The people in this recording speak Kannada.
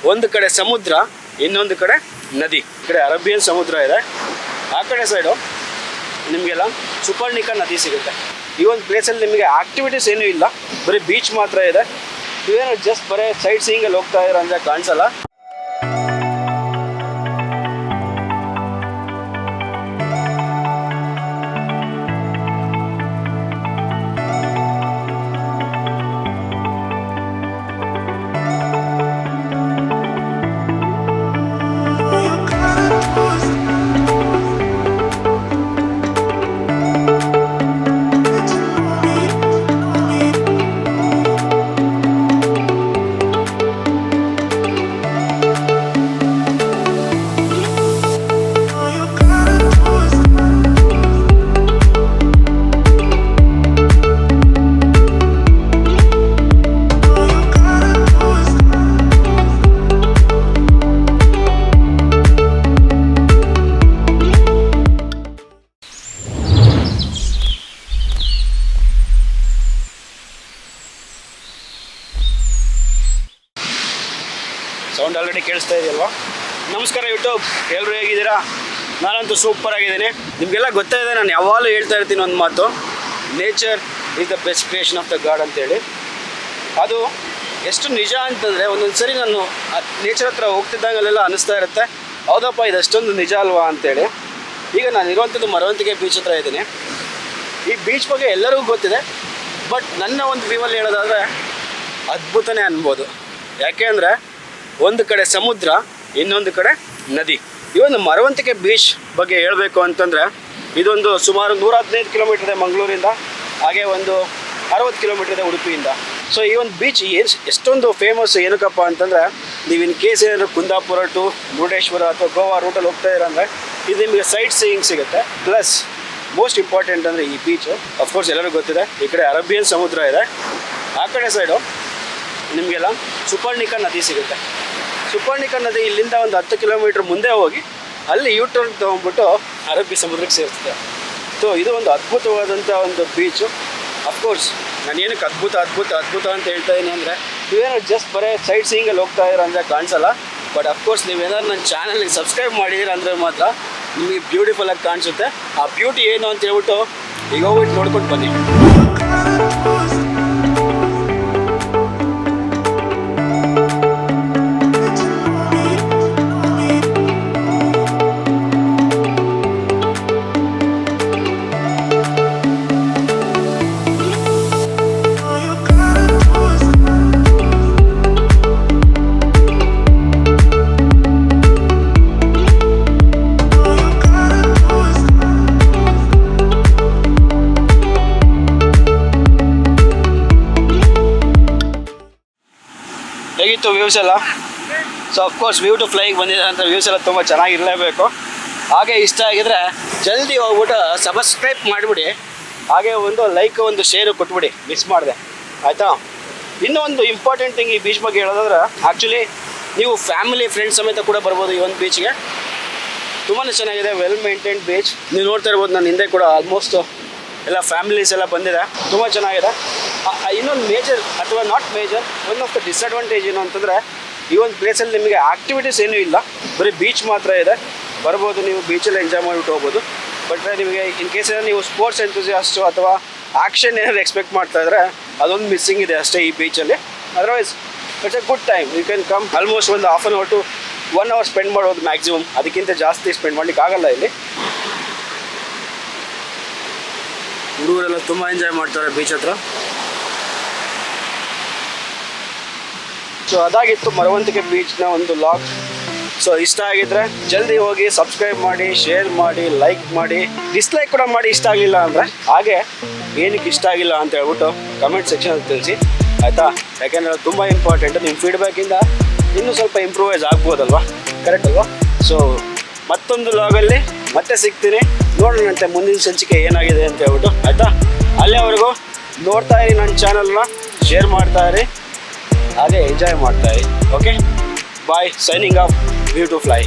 ಒಂದು ಕಡೆ ಸಮುದ್ರ, ಇನ್ನೊಂದು ಕಡೆ ನದಿ. ಈ ಕಡೆ ಅರೇಬಿಯನ್ ಸಮುದ್ರ ಇದೆ, ಆ ಕಡೆ ಸೈಡು ನಿಮಗೆಲ್ಲ ಸುಪರ್ಣಿಕಾ ನದಿ ಸಿಗುತ್ತೆ. ಈ ಒಂದು ಪ್ಲೇಸಲ್ಲಿ ನಿಮಗೆ ಆಕ್ಟಿವಿಟೀಸ್ ಏನೂ ಇಲ್ಲ, ಬರೀ ಬೀಚ್ ಮಾತ್ರ ಇದೆ. ಇವೇನೋ ಜಸ್ಟ್ ಬರೀ ಸೈಟ್ ಸೀಯಿಂಗಲ್ಲಿ ಹೋಗ್ತಾ ಇರೋ ಅಂದರೆ ಕಾಣಿಸಲ್ಲ. ಸೌಂಡ್ ಆಲ್ರೆಡಿ ಕೇಳಿಸ್ತಾ ಇದೆಯಲ್ವಾ? ನಮಸ್ಕಾರ ಯೂಟ್ಯೂಬ್, ಎಲ್ಲರೂ ಹೇಗಿದ್ದೀರಾ? ನಾನಂತೂ ಸೂಪರ್ ಆಗಿದ್ದೀನಿ. ನಿಮಗೆಲ್ಲ ಗೊತ್ತಾಗಿದೆ, ನಾನು ಯಾವಾಗಲೂ ಹೇಳ್ತಾ ಇರ್ತೀನಿ ಒಂದು ಮಾತು, nature is the best creation of the god ಅಂತೇಳಿ. ಅದು ಎಷ್ಟು ನಿಜ ಅಂತಂದರೆ ಒಂದೊಂದು ಸರಿ ನಾನು ನೇಚರ್ ಹತ್ರ ಹೋಗ್ತಿದ್ದಂಗೆಲ್ಲ ಅನ್ನಿಸ್ತಾ ಇರುತ್ತೆ, ಹೌದಪ್ಪ ಇದು ಅಷ್ಟೊಂದು ನಿಜ ಅಲ್ವಾ ಅಂತೇಳಿ. ಈಗ ನಾನು ಇರುವಂಥದ್ದು ಮರವಂತಿಗೆ ಬೀಚ್ ಹತ್ರ ಇದ್ದೀನಿ. ಈ ಬೀಚ್ ಬಗ್ಗೆ ಎಲ್ಲರಿಗೂ ಗೊತ್ತಿದೆ, ಬಟ್ ನನ್ನ ಒಂದು ವ್ಯೂವಲ್ಲಿ ಹೇಳೋದಾದರೆ ಅದ್ಭುತನೇ ಅನ್ಬೋದು. ಯಾಕೆ ಅಂದರೆ ಒಂದು ಕಡೆ ಸಮುದ್ರ, ಇನ್ನೊಂದು ಕಡೆ ನದಿ. ಈ ಒಂದು ಮರವಂತಿಕೆ ಬೀಚ್ ಬಗ್ಗೆ ಹೇಳಬೇಕು ಅಂತಂದರೆ ಇದೊಂದು ಸುಮಾರು 115 ಕಿಲೋಮೀಟರ್ ಇದೆ ಮಂಗಳೂರಿಂದ, ಹಾಗೆ ಒಂದು 60 ಕಿಲೋಮೀಟರ್ ಇದೆ ಉಡುಪಿಯಿಂದ. ಸೊ ಈ ಒಂದು ಬೀಚ್ ಎಷ್ಟೊಂದು ಫೇಮಸ್ ಏನಕ್ಕಪ್ಪ ಅಂತಂದರೆ, ನೀವು ಇನ್ ಕೇಸ್ ಏನಾದರೂ ಕುಂದಾಪುರ ಟು ಮುರುಡೇಶ್ವರ ಅಥವಾ ಗೋವಾ ರೂಟಲ್ಲಿ ಹೋಗ್ತಾ ಇರಂದರೆ ಇದು ನಿಮಗೆ ಸೈಟ್ ಸೀಯಿಂಗ್ ಸಿಗುತ್ತೆ. ಪ್ಲಸ್ ಮೋಸ್ಟ್ ಇಂಪಾರ್ಟೆಂಟ್ ಅಂದರೆ ಈ ಬೀಚು ಅಫ್ಕೋರ್ಸ್ ಎಲ್ಲರಿಗೂ ಗೊತ್ತಿದೆ, ಈ ಕಡೆ ಅರೇಬಿಯನ್ ಸಮುದ್ರ ಇದೆ, ಆ ಕಡೆ ಸೈಡು ನಿಮಗೆಲ್ಲ ಸುಪರ್ಣಿಕಾ ನದಿ ಸಿಗುತ್ತೆ. ಸುಪರ್ಣಿಕಾ ನದಿ ಇಲ್ಲಿಂದ ಒಂದು 10 ಕಿಲೋಮೀಟ್ರ್ ಮುಂದೆ ಹೋಗಿ ಅಲ್ಲಿ ಯೂಟರ್ನ್ ತೊಗೊಂಡ್ಬಿಟ್ಟು ಅರಬ್ಬಿ ಸಮುದ್ರಕ್ಕೆ ಸೇರಿಸುತ್ತೆ. ಸೊ ಇದು ಒಂದು ಅದ್ಭುತವಾದಂಥ ಒಂದು ಬೀಚು. ಅಫ್ಕೋರ್ಸ್ ನಾನು ಏನಕ್ಕೆ ಅದ್ಭುತ ಅಂತ ಹೇಳ್ತಾ ಇದ್ದೀನಿ ಅಂದರೆ, ನೀವೇನೋ ಜಸ್ಟ್ ಬರೀ ಸೈಟ್ ಸೀಯಿಂಗಲ್ಲಿ ಹೋಗ್ತಾ ಇರೋ ಅಂದರೆ ಕಾಣಿಸಲ್ಲ. ಬಟ್ ಅಫ್ಕೋರ್ಸ್ ನೀವೇನಾದ್ರು ನನ್ನ ಚಾನಲ್ಗೆ ಸಬ್ಸ್ಕ್ರೈಬ್ ಮಾಡಿದ್ದೀರ ಅಂದರೆ ಮಾತ್ರ ನಿಮಗೆ ಬ್ಯೂಟಿಫುಲ್ಲಾಗಿ ಕಾಣಿಸುತ್ತೆ. ಆ ಬ್ಯೂಟಿ ಏನು ಅಂತ ಹೇಳ್ಬಿಟ್ಟು ಈಗ ಹೋಗ್ಬಿಟ್ಟು ನೋಡ್ಕೊಂಡು ಬನ್ನಿ. ಹೇಗಿತ್ತು ವ್ಯೂಸ್ ಎಲ್ಲ? ಸೊ ಅಫ್ಕೋರ್ಸ್ ವ್ಯೂ ಟು ಫ್ಲೈಗೆ ಬಂದಿದೆ ಅಂತ ವ್ಯೂಸ್ ಎಲ್ಲ ತುಂಬ ಚೆನ್ನಾಗಿರಲೇಬೇಕು. ಹಾಗೆ ಇಷ್ಟ ಆಗಿದ್ರೆ ಜಲ್ದಿ ಹೋಗ್ಬಿಟ್ಟು ಸಬ್ಸ್ಕ್ರೈಬ್ ಮಾಡಿಬಿಡಿ, ಹಾಗೆ ಒಂದು ಲೈಕ್ ಒಂದು ಶೇರು ಕೊಟ್ಬಿಡಿ, ಮಿಸ್ ಮಾಡಿದೆ ಆಯಿತಾ. ಇನ್ನೂ ಒಂದು ಇಂಪಾರ್ಟೆಂಟ್ ಥಿಂಗ್ ಈ ಬೀಚ್ ಬಗ್ಗೆ ಹೇಳೋದಾದ್ರೆ, ಆ್ಯಕ್ಚುಲಿ ನೀವು ಫ್ಯಾಮಿಲಿ ಫ್ರೆಂಡ್ಸ್ ಸಮೇತ ಕೂಡ ಬರ್ಬೋದು ಈ ಒಂದು ಬೀಚ್ಗೆ. ತುಂಬಾ ಚೆನ್ನಾಗಿದೆ, ವೆಲ್ ಮೇಂಟೈನ್ಡ್ ಬೀಚ್. ನೀವು ನೋಡ್ತಾ ಇರ್ಬೋದು, ನನ್ನ ಹಿಂದೆ ಕೂಡ ಆಲ್ಮೋಸ್ಟ್ ಎಲ್ಲ ಫ್ಯಾಮಿಲೀಸ್ ಎಲ್ಲ ಬಂದಿದೆ, ತುಂಬ ಚೆನ್ನಾಗಿದೆ. ಇನ್ನೊಂದು ಮೇಜರ್ ಅಥವಾ not major, one of the disadvantage ಏನು ಅಂತಂದರೆ, ಈ ಒಂದು ಪ್ಲೇಸಲ್ಲಿ ನಿಮಗೆ ಆ್ಯಕ್ಟಿವಿಟೀಸ್ ಏನೂ ಇಲ್ಲ, ಬರೀ ಬೀಚ್ ಮಾತ್ರ ಇದೆ. ಬರ್ಬೋದು, ನೀವು ಬೀಚಲ್ಲಿ ಎಂಜಾಯ್ ಮಾಡಿಬಿಟ್ಟು ಹೋಗ್ಬೋದು. ಬಟ್ ನಿಮಗೆ ಇನ್ ಕೇಸ್ ಏನಾದ್ರು ನೀವು ಸ್ಪೋರ್ಟ್ಸ್ ಎಂಥೂಸಿಯಾಸ್ಟು ಅಥವಾ ಆ್ಯಕ್ಷನ್ ಏನಾದ್ರು ಎಕ್ಸ್ಪೆಕ್ಟ್ ಮಾಡ್ತಾ ಇದ್ದರೆ ಅದೊಂದು ಮಿಸ್ಸಿಂಗ್ ಇದೆ ಅಷ್ಟೇ ಈ ಬೀಚಲ್ಲಿ. Otherwise it's a good time, you can come. Almost ಒಂದು half an hour to 1 hour spend ಮಾಡೋದು ಮ್ಯಾಕ್ಸಿಮಮ್, ಅದಕ್ಕಿಂತ ಜಾಸ್ತಿ ಸ್ಪೆಂಡ್ ಮಾಡ್ಲಿಕ್ಕೆ ಆಗಲ್ಲ ಇಲ್ಲಿ. ಹುಡುಗರೆಲ್ಲ ತುಂಬ ಎಂಜಾಯ್ ಮಾಡ್ತಾರೆ ಬೀಚ್ ಹತ್ರ. ಸೊ ಅದಾಗಿತ್ತು ಮರವಂತಿಕೆ ಬೀಚ್ನ ಒಂದು ಲಾಗ್. ಸೊ ಇಷ್ಟ ಆಗಿದ್ರೆ ಜಲ್ದಿ ಹೋಗಿ ಸಬ್ಸ್ಕ್ರೈಬ್ ಮಾಡಿ, ಶೇರ್ ಮಾಡಿ, ಲೈಕ್ ಮಾಡಿ, ಡಿಸ್ಲೈಕ್ ಕೂಡ ಮಾಡಿ ಇಷ್ಟ ಆಗಲಿಲ್ಲ ಅಂದರೆ. ಹಾಗೆ ಏನಕ್ಕೆ ಇಷ್ಟ ಆಗಿಲ್ಲ ಅಂತ ಹೇಳ್ಬಿಟ್ಟು ಕಮೆಂಟ್ ಸೆಕ್ಷನಲ್ಲಿ ತಿಳಿಸಿ ಆಯಿತಾ. ಯಾಕೆಂದರೆ ಅದು ತುಂಬ ಇಂಪಾರ್ಟೆಂಟ್. ನಿಮ್ಮ ಫೀಡ್ಬ್ಯಾಕಿಂದ ಇನ್ನೂ ಸ್ವಲ್ಪ ಇಂಪ್ರೂವೈಸ್ ಆಗ್ಬೋದಲ್ವಾ, ಕರೆಕ್ಟ್ ಅಲ್ವಾ? ಸೊ ಮತ್ತೊಂದು ಲಾಗಲ್ಲಿ ಮತ್ತೆ ಸಿಗ್ತೀನಿ, ನೋಡೋಣಂತೆ ಮುಂದಿನ ಸಂಚಿಕೆ ಏನಾಗಿದೆ ಅಂತ ಹೇಳ್ಬಿಟ್ಟು ಆಯಿತಾ. ಅಲ್ಲಿವರೆಗೂ ನೋಡ್ತಾ ಇರಿ ನನ್ನ ಚಾನಲ್ನ, ಶೇರ್ ಮಾಡ್ತಾ ಇರಿ, ಹಾಗೆ ಎಂಜಾಯ್ ಮಾಡ್ತಾ ಇರಿ. Okay, bye, signing off, view to fly.